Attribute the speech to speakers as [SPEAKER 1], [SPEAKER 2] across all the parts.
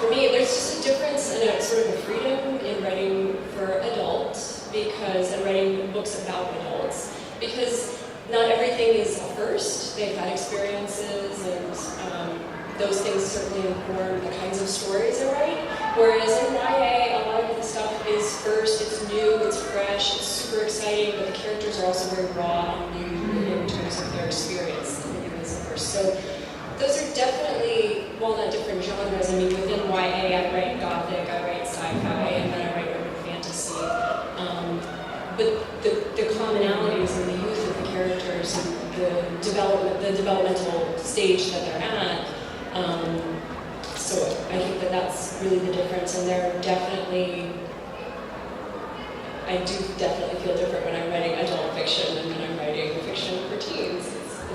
[SPEAKER 1] For me, there's just a difference and a sort of a freedom in writing for adults, and writing books about adults, because not everything is a first. They've had experiences, and those things certainly inform the kinds of stories I write. Whereas in YA, a lot of the stuff is first, it's new, it's fresh, it's super exciting, but the characters are also very raw and new in terms of their experience as a first. So those are definitely, while not different genres, I mean, within YA, I write gothic, I write sci-fi, and then I write urban fantasy. But the commonalities in the youth of the characters and the developmental stage that they're at. So I think that that's really the difference, and I do definitely feel different when I'm writing adult fiction and when I'm writing fiction for teens.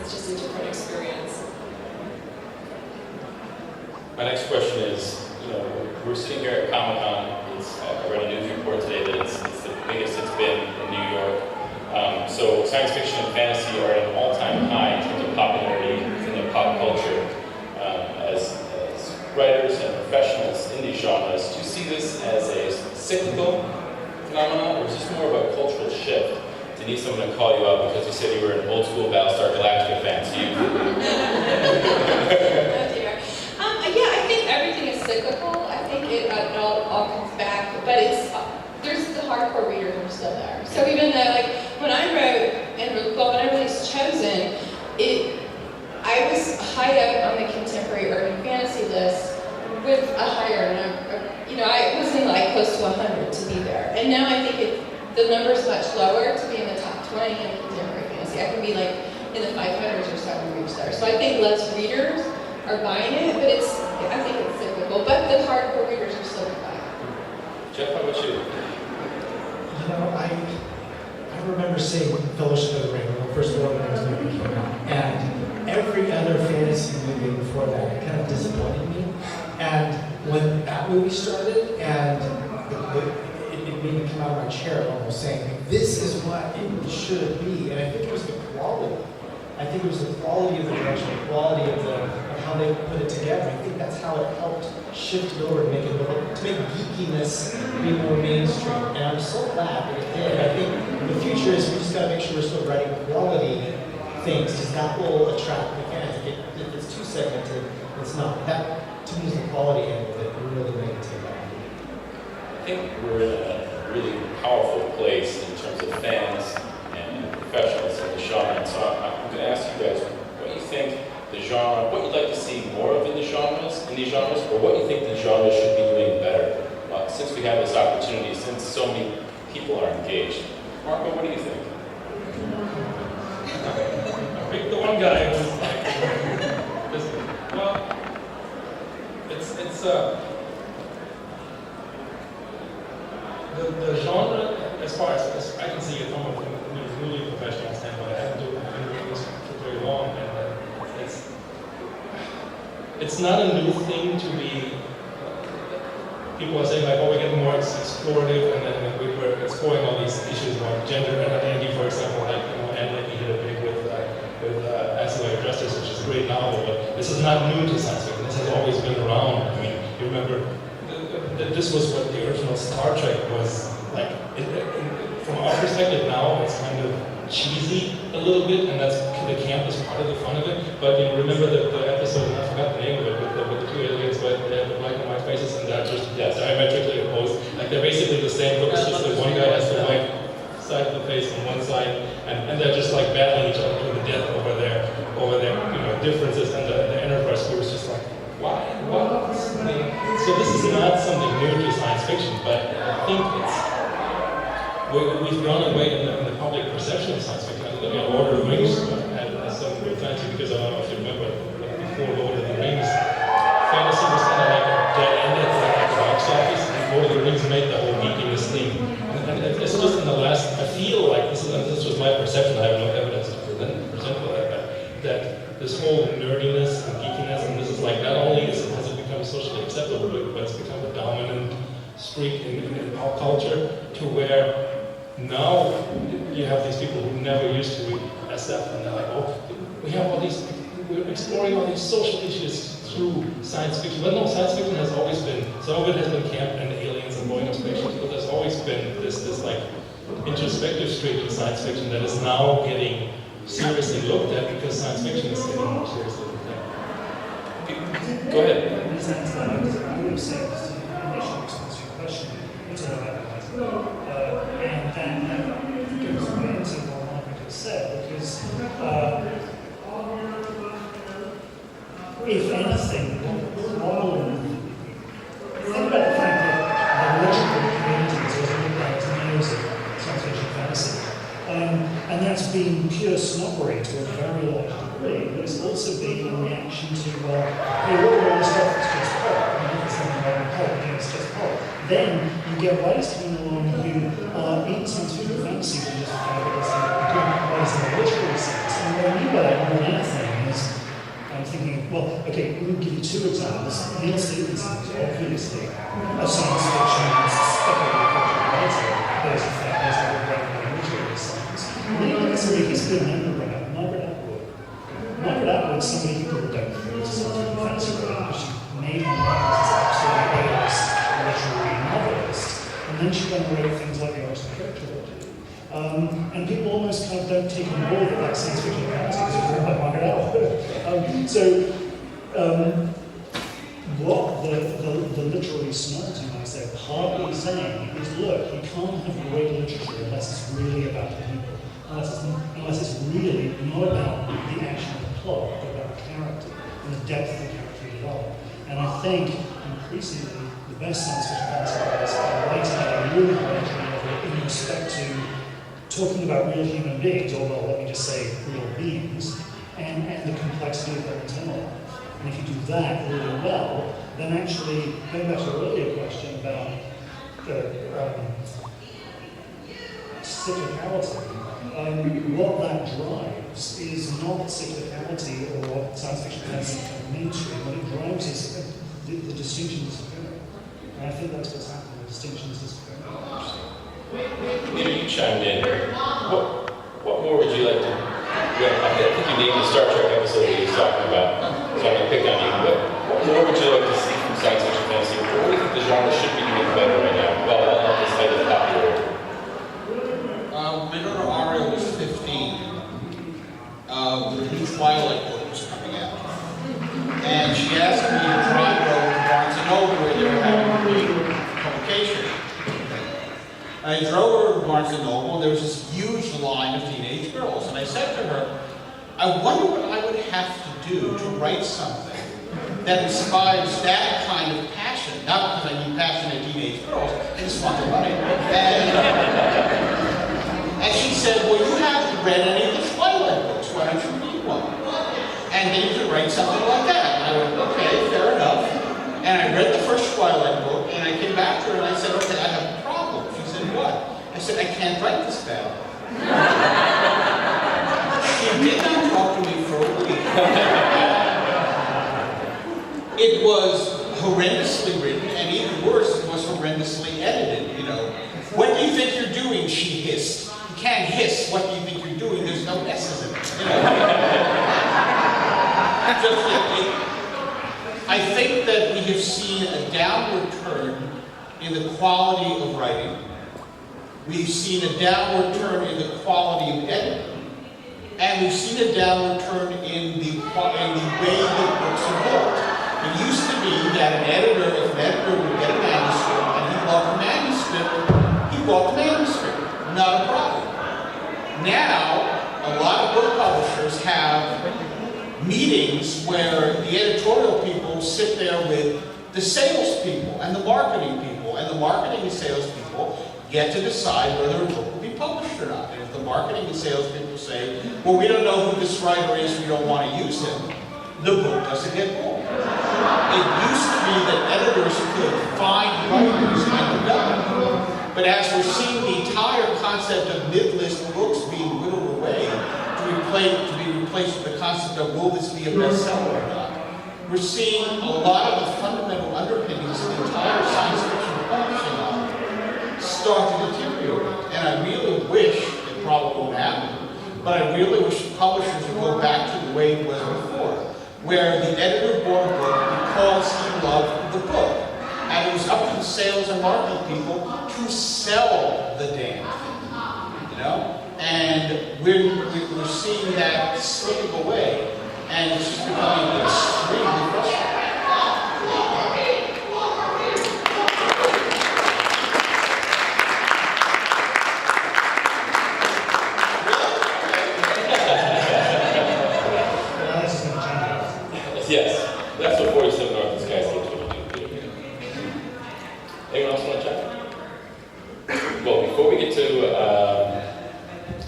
[SPEAKER 1] It's just a different experience.
[SPEAKER 2] My next question is, we're sitting here at Comic-Con. I read a news report today that it's the biggest it's been in New York. So science fiction and fantasy are at an all-time high in terms of popularity within the pop culture. As writers and professionals in these genres, do you see this as a cyclical phenomenon, or is this more of a cultural shift? Do you need someone to call you out because you said you were an old-school Battlestar Galactica fan? So you...
[SPEAKER 3] Yeah, I think everything is cyclical. I think it all comes back, but there's the hardcore readers are still there. So even though, like, when I released Chosen, I was high up on the contemporary urban fantasy list with a higher number. I was in like close to 100 to be there, and now I think the number is much lower to be in the top 20 in contemporary fantasy. I can be like in the 500s or so and reach there. So I think less readers are buying it, but I think it's cyclical. But the hardcore readers are still buying it.
[SPEAKER 2] Jeff, how about you?
[SPEAKER 4] I remember seeing Fellowship of the Ring when the first Lord of the Rings movie came out, and every other fantasy movie before that, it kind of disappointed me. And when that movie started, and it made me come out of my chair almost saying, this is what it should be. And I think it was the quality. I think it was the quality of the direction, the quality of how they put it together. I think that's how it helped shift it over to make geekiness be more mainstream. And I'm so glad that it did. I think the future is we just got to make sure we're still writing quality things, because that will attract the fans. If it's too segmented, it's not. That, to me, is the quality angle that really make it take off.
[SPEAKER 2] I think we're in a really powerful place in terms of fans and professionals in the genre. So I'm going to ask you guys what you think the genre, what you'd like to see more of in these genres, or what you think the genre should be doing better. Since we have this opportunity, since so many people are engaged. Marco, what do you think?
[SPEAKER 5] I picked the one guy who's like, the genre, as far as I can see it from a really professional standpoint. I haven't been doing this for very long, and it's not a new thing to be. People are saying like, oh, we're getting more explorative, and then we're exploring all these issues about gender and identity, for example, like and like we hit it big with Ancillary Justice, which is a great novel, but this is not new to science fiction. This has always been around. I mean, you remember this was what the original Star Trek was like. From our perspective now, it's kind of cheesy a little bit, and that's the camp is part of the fun of it. But remember the episode, and I forgot the name of it, with the two aliens, but they have the black and white faces, and they're just diametrically opposed. Like they're basically the same look. It's just that one guy has the white side of the face on one side, and they're just like battling each other to the death over their differences. And the Enterprise crew is just like, why? What? So this is not something new to science fiction, but I think we've gone away in the public perception of science fiction. I look at Lord of the Rings as something very fancy, because I don't know if you remember, before Lord of the Rings, fantasy was kind of like a dead end at the box office, and Lord of the Rings made the whole geekiness thing. And it's just in the last, I feel like, this was my perception, I have no evidence to present for that, but that this whole nerdiness and geekiness, and this is like, not only has it become socially acceptable, but it's become a dominant streak in pop culture, to where now you have these people who never used to read SF, and they're like, oh, we're exploring all these social issues through science fiction. But no, science fiction has always been some of it has been camp and aliens and blowing up spaceships, but there's always been this like introspective streak in science fiction that is now getting seriously looked at because science fiction is getting more seriously looked at.
[SPEAKER 2] Go ahead.
[SPEAKER 6] I would say, in initial response to your question, it's all about and that goes way into what Margaret has said, because if anything, think about the fact that the literary community is always like tomatoes of science fiction fantasy. And that's been pure snobbery to a very large degree, but it's also been a reaction to, well, hey, what all this stuff is just pop, and if it's something like pop, it's just pop. Then you get writers coming along who are in science fiction fantasy, but just fabulous and doing writers in the literary sense. And what I mean by that more than anything is, I'm thinking, well, okay, let me give you two examples. Neil Stephenson is obviously a science fiction speculative fiction writer. There's a fact, there's a great literary science. And then you look at somebody who's been a member of Margaret Atwood. Margaret Atwood is somebody who people don't think is a science fiction fantasy writer, because she made her mark as this absolutely A-list literary novelist. And then she went and wrote things like the Oxford Trilogy. And people almost kind of don't take on board that science fiction fantasy because it's written by Margaret Atwood. What the literary snobs, you might say, partly saying is, look, you can't have great literature unless it's really about the people, unless it's really not about the action of the plot, but about the character and the depth of the character you develop. And I think increasingly the best science fiction fantasy writers are writing at a really high entry level in respect to talking about real human beings, or well, let me just say real beings, and the complexity of their internal life. And if you do that really well, then actually, going back to the earlier question about the cyclicality, what that drives is not cyclicality or science fiction fantasy mainstream. What it drives is the distinction disappearing. And I think that's what's happening, the distinction is disappearing.
[SPEAKER 2] Maybe you chimed in. What more would you like to? I think you named the Star Trek episode that he was talking about, so I'm going to pick on you. But what more would you like to see from science fiction fantasy? What do you think the genre should be doing better right now? Well, not this type of popular.
[SPEAKER 7] My daughter Aria was 15. The new Twilight book was coming out, and she asked me to drive her over to Barnes and Noble where they were having a big publication. I drove her to Barnes and Noble, and there was this huge line of teenage girls. And I said to her, I wonder what I would have to do to write something that inspires that kind of passion. Not because I need passionate teenage girls, I just want to write. And she said, well, you haven't read any of the Twilight books. Why don't you read one? And then you could write something like that. And I went, okay, fair enough. And I read the first Twilight book, and I came back to her and I said, okay, I have a problem. She said, what? I said, I can't write this bad. She did not talk to me for a week. It was horrendously written, and even worse, it was horrendously edited, you know. What do you think you're doing? She hissed. You can't hiss. What do you think you're doing? There's no S's in it. You know? I think that we have seen a downward turn in the quality of writing. We've seen a downward turn in the quality of editing. And we've seen a downward turn in the way that books are built. It used to be that if an editor would get a manuscript and he loved the manuscript, he bought the manuscript. Not a problem. Now, a lot of book publishers have meetings where the editorial people sit there with the salespeople and the marketing people, and the marketing and salespeople get to decide whether a book will be published or not. And if the marketing and salespeople say, well, we don't know who this writer is, we don't want to use him, the book doesn't get bought. It used to be that editors could find writers and develop them. But as we're seeing the entire concept of mid-list books being whittled away to be replaced with the concept of will this be a bestseller or not, we're seeing a lot of the fundamental underpinnings of the entire science fiction publishing art start to deteriorate. And I really wish, it probably won't happen, but I really wish publishers would go back to the way it was before, where the editor bought a book because he loved the book. And it was of sales and marketing people to sell the damn thing, you know? And we're seeing that slipping away, and it's just becoming extremely frustrating.
[SPEAKER 2] Yes, that's what 47 North Skyscape is going to do. Anyone else want to check? Well, before we get to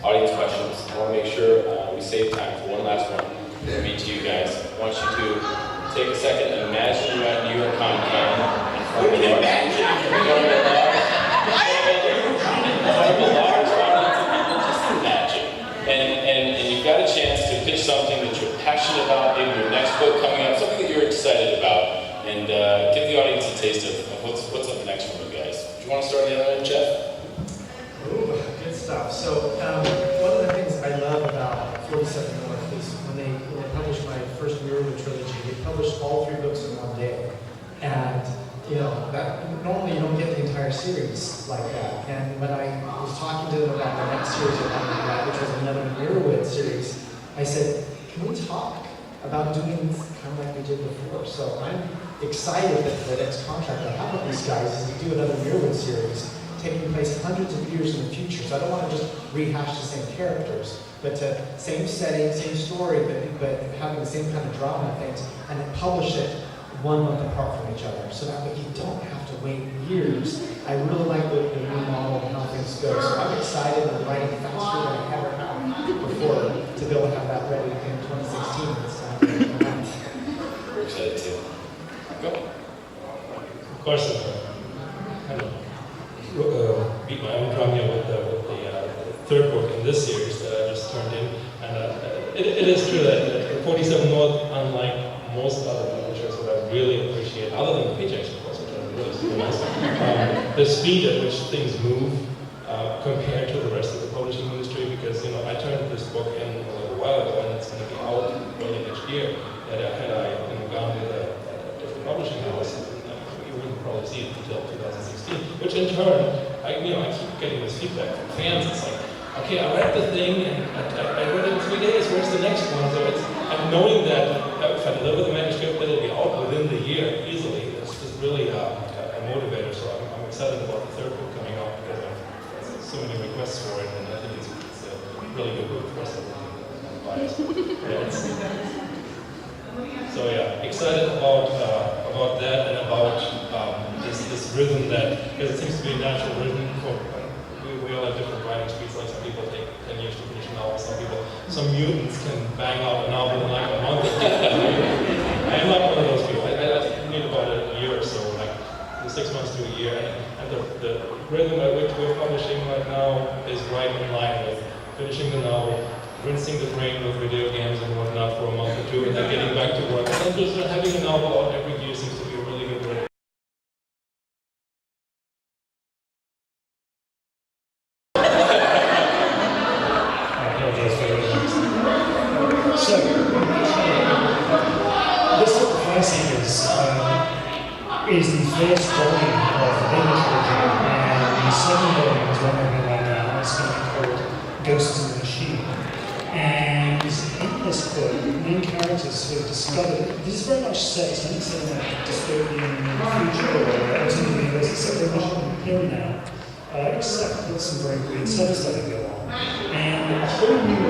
[SPEAKER 2] audience questions, I want to make sure we save time for one last one to read to you guys. I want you to take a second and imagine you're at New York Comic Con. What do you imagine? And you've got a chance to pitch something that you're passionate about, maybe your next book coming up, something that you're excited about, and give the audience a taste of what's up next for you guys. Do you want to start on the other end, Jeff?
[SPEAKER 4] Ooh, good stuff. So one of the things I love about 47 North is when they published my first Mirror trilogy, they published all 3 books in one day. And you know, that normally you don't get the entire series like that. And when I was talking to them about the next series I wanted to write, which was another Mirrorwood series, I said, can we talk about doing this kind of like we did before? So I'm excited that the next contract I have with these guys is to do another Mirrorwood series taking place hundreds of years in the future. So I don't want to just rehash the same characters, but to same setting, same story, but having the same kind of drama and things, and then publish it 1 month apart from each other, so that way you don't have to wait years. I really like the new model and how things go. So I'm excited and writing faster than I ever have before to be able to have that ready in 2016. It's time to come out.
[SPEAKER 2] We're excited too. Go.
[SPEAKER 5] Of course, kind of beat my own drum here with the 3rd book in this series that I just turned in. And it is true that 47 North, unlike most other publishers, what I really appreciate, other than the paychecks, of course, which are really super nice, the speed at which things move compared to the rest of the publishing industry. Because I turned this book in a little while ago, and it's going to be out early next year. That had I gone with a different publishing house, you wouldn't probably see it until 2016. Which in turn, I keep getting this feedback from fans. It's like, okay, I read the thing and I read it in 3 days. Where's the next one? So I'm knowing that if I deliver the manuscript, it'll be out within the year easily. It's just really a motivator. So I'm excited about the 3rd book coming out because I've so many requests for it, and I think it's a really good book for us to buy. So yeah, excited about that and about this rhythm that, because it seems to be a natural rhythm for. We all have different writing speeds. Like some people take 10 years to finish a novel. Some mutants can bang out a novel in like a month. I'm not one of those people. I need about a year or so, like 6 months to a year. And the rhythm at which we're publishing right now is right in line with finishing the novel, rinsing the brain with video games and whatnot for a month or 2, and then getting back to work. And then just having a novel out every year seems to be a really good rhythm.
[SPEAKER 6] So, this sort of pricing is the first volume of the trilogy, and the 2nd volume is one we're going right now. It's going to be called Ghosts in the Machine. And in this book, the main characters who have discovered, this is very much set, it's not set in a dystopian future or alternate universe, except very much here now, except with some very weird stuff that go on. And a whole new